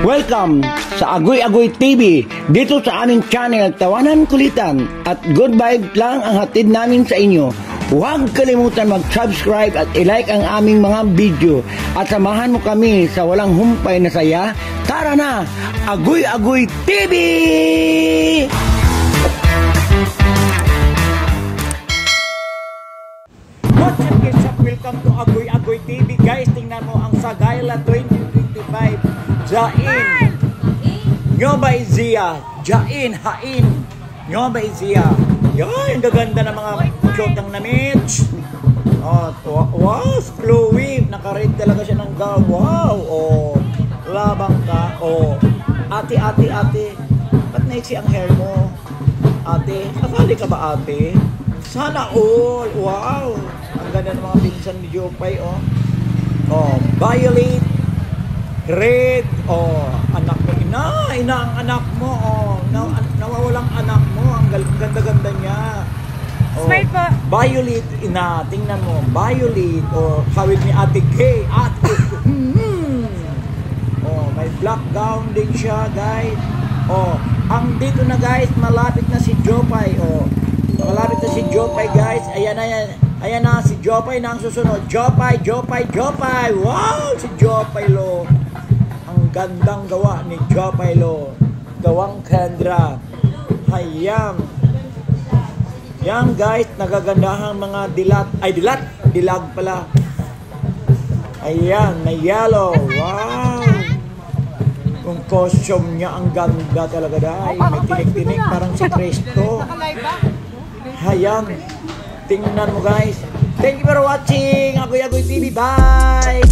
Welcome sa Agoy Agoy TV. Dito sa aming channel, tawanan, kulitan at good vibe lang ang hatid namin sa inyo. Huwag kalimutan mag-subscribe at i-like ang aming mga video at samahan mo kami sa walang humpay na saya. Tara na, Agoy Agoy TV! What's up guys? Welcome to Agoy Agoy TV. Guys, tingnan mo ang Sagayla 2025 Jain Nueva Ecija, Jain Hain Nueva Ecija. Yan, gaganda ng mga shot ng namits. Wow, glowy. Naka-red talaga siya ng gown. Wow, labang ka. Ate. Ba't naiksi ang hair mo? Ate, kasali ka ba ate? Sana all. Wow, ang ganda ng mga pinsan ni Jopay. Violet, red. Anak mo, ina ang anak mo. Nawawalang anak mo. Ang ganda-ganda niya. Smile po. Violet, ina, tingnan mo. Violet, kawit ni Ate Gay. Ate. May black gown din siya, guys. Ang dito na, guys, malapit na si Jopay. Malapit na si Jopay, guys. Ayan na, si Jopay na ang susunod. Jopay. Wow, si Jopay lo. Ang gandang gawa ni Jopay lo. Gawang Kendra. Hayang. Yan guys, nagagandahang mga dilat. Dilag pala. Ayan, na yellow. Wow. Yung costume niya, ang ganda talaga dahil. May tinik-tinik, parang si Cristo. Hayang. Tingnan mo guys. Thank you for watching Agoy Agoy TV. Bye!